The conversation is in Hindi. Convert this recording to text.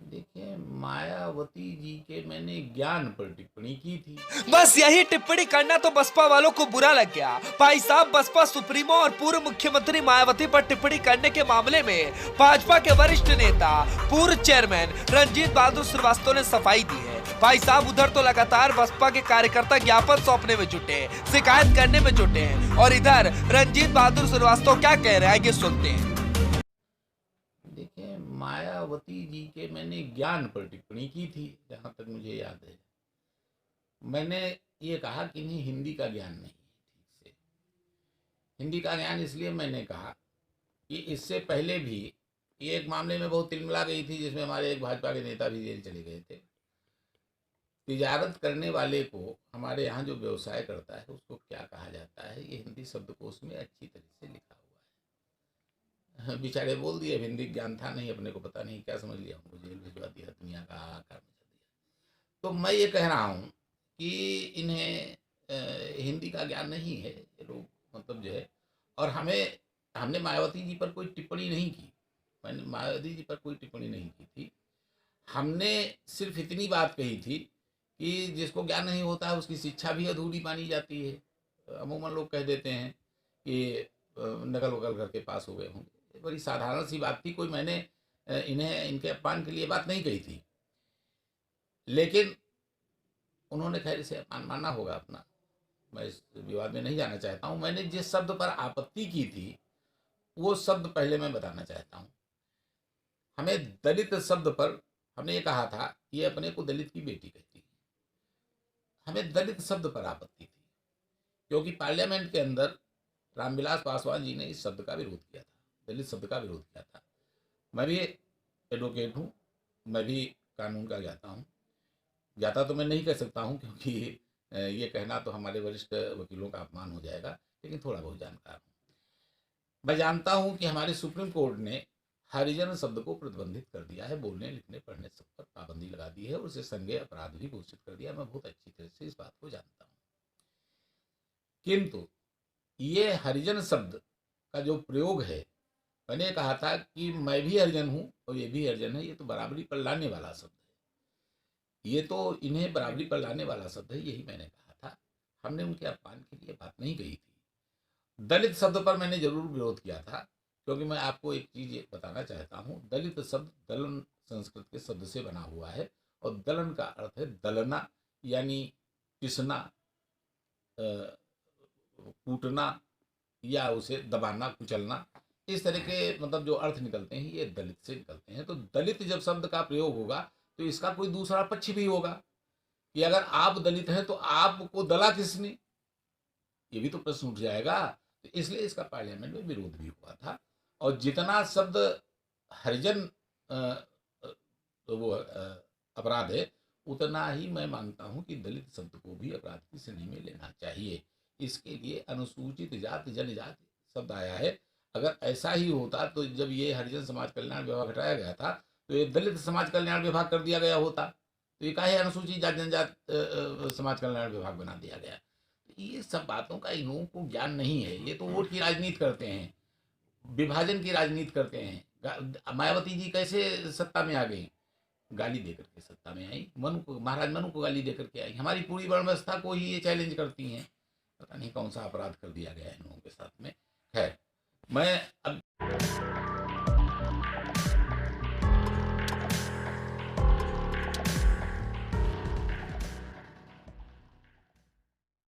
देखिए, मायावती जी के मैंने ज्ञान पर टिप्पणी की थी। बस यही टिप्पणी करना तो बसपा वालों को बुरा लग गया। भाई साहब, बसपा सुप्रीमो और पूर्व मुख्यमंत्री मायावती पर टिप्पणी करने के मामले में भाजपा के वरिष्ठ नेता पूर्व चेयरमैन रंजीत बहादुर श्रीवास्तव ने सफाई दी है। भाई साहब, उधर तो लगातार बसपा के कार्यकर्ता ज्ञापन सौंपने में जुटे हैं, शिकायत करने में जुटे हैं, और इधर रंजीत बहादुर श्रीवास्तव क्या कह रहे हैं, ये सुनते हैं। देखिए, मायावती जी के मैंने ज्ञान पर टिप्पणी की थी, जहाँ तक मुझे याद है। मैंने ये कहा कि इन्हें हिंदी का ज्ञान नहीं है ठीक से। हिंदी का ज्ञान इसलिए मैंने कहा कि इससे पहले भी ये एक मामले में बहुत तिलमिला गई थी, जिसमें हमारे एक भाजपा के नेता भी जेल चले गए थे। तिजारत करने वाले को हमारे यहाँ जो व्यवसाय करता है उसको क्या कहा जाता है, ये हिंदी शब्दकोश में अच्छी तरह से लिखा हुआ है। बेचारे बोल दिए, हिंदी ज्ञान था नहीं, अपने को पता नहीं, क्या समझ लिया, उनको जेल भिजवा दिया, दुनिया का हाहाकार मचा दिया। तो मैं ये कह रहा हूँ कि इन्हें हिंदी का ज्ञान नहीं है, ये लोग मतलब जो है। और हमने मायावती जी पर कोई टिप्पणी नहीं की, मैंने मायावती जी पर कोई टिप्पणी नहीं की थी। हमने सिर्फ इतनी बात कही थी कि जिसको ज्ञान नहीं होता है उसकी शिक्षा भी अधूरी मानी जाती है। अमूमन लोग कह देते हैं कि नकल वकल करके पास हो गए होंगे, बड़ी साधारण सी बात थी। कोई मैंने इन्हें इनके अपमान के लिए बात नहीं कही थी, लेकिन उन्होंने खैर इसे अपमान माना होगा अपना। मैं इस विवाद में नहीं जाना चाहता हूँ। मैंने जिस शब्द पर आपत्ति की थी वो शब्द पहले मैं बताना चाहता हूँ। हमें दलित शब्द पर हमने ये कहा था कि ये अपने को दलित की बेटी कहती है। हमें दलित शब्द पर आपत्ति थी, क्योंकि पार्लियामेंट के अंदर रामविलास पासवान जी ने इस शब्द का विरोध किया था, दलित शब्द का विरोध किया था। मैं भी एडवोकेट हूँ, मैं भी कानून का ज्ञाता हूँ। ज्ञाता तो मैं नहीं कह सकता हूँ, क्योंकि ये कहना तो हमारे वरिष्ठ वकीलों का अपमान हो जाएगा, लेकिन थोड़ा बहुत जानकार हूँ। मैं जानता हूँ कि हमारे सुप्रीम कोर्ट ने हरिजन शब्द को प्रतिबंधित कर दिया है, बोलने लिखने पढ़ने सब पर पाबंदी लगा दी है और उसे संज्ञेय अपराध भी घोषित कर दिया। मैं बहुत अच्छी तरह से इस बात को जानता हूँ, किंतु ये हरिजन शब्द का जो प्रयोग है, मैंने कहा था कि मैं भी हरिजन हूँ और ये भी हरिजन है, ये तो बराबरी पर लाने वाला शब्द है, ये तो इन्हें बराबरी पर लाने वाला शब्द है, यही मैंने कहा था। हमने उनके अपमान के लिए बात नहीं कही थी। दलित शब्द पर मैंने जरूर विरोध किया था, क्योंकि मैं आपको एक चीज बताना चाहता हूँ। दलित शब्द दलन संस्कृत के शब्द से बना हुआ है, और दलन का अर्थ है दलना, यानी पिसना, कूटना, या उसे दबाना, कुचलना। इस तरह के मतलब जो अर्थ निकलते हैं ये दलित से निकलते हैं। तो दलित जब शब्द का प्रयोग होगा तो इसका कोई दूसरा पक्ष भी होगा कि अगर आप दलित हैं तो आपको दला किसने, ये भी तो प्रश्न उठ जाएगा। तो इसलिए इसका पार्लियामेंट में विरोध भी हुआ था। और जितना शब्द हरिजन वो अपराध है, उतना ही मैं मानता हूं कि दलित शब्द को भी अपराध की श्रेणी में लेना चाहिए। इसके लिए अनुसूचित जाति जनजाति शब्द आया है। अगर ऐसा ही होता तो जब ये हरिजन समाज कल्याण विभाग हटाया गया था तो ये दलित समाज कल्याण विभाग कर दिया गया होता। तो ये काहे अनुसूचित जाति जनजाति समाज कल्याण विभाग बना दिया गया। ये सब बातों का इन लोगों को ज्ञान नहीं है। ये तो वोट की राजनीति करते हैं, विभाजन की राजनीति करते हैं। मायावती जी कैसे सत्ता में आ गई, गाली देकर के सत्ता में आई। मनु को, महाराज मनु को गाली देकर के आई। हमारी पूरी वर्ण व्यवस्था को ही ये चैलेंज करती हैं। पता नहीं कौन सा अपराध कर दिया गया है इन लोगों के साथ में। खैर, मैं अब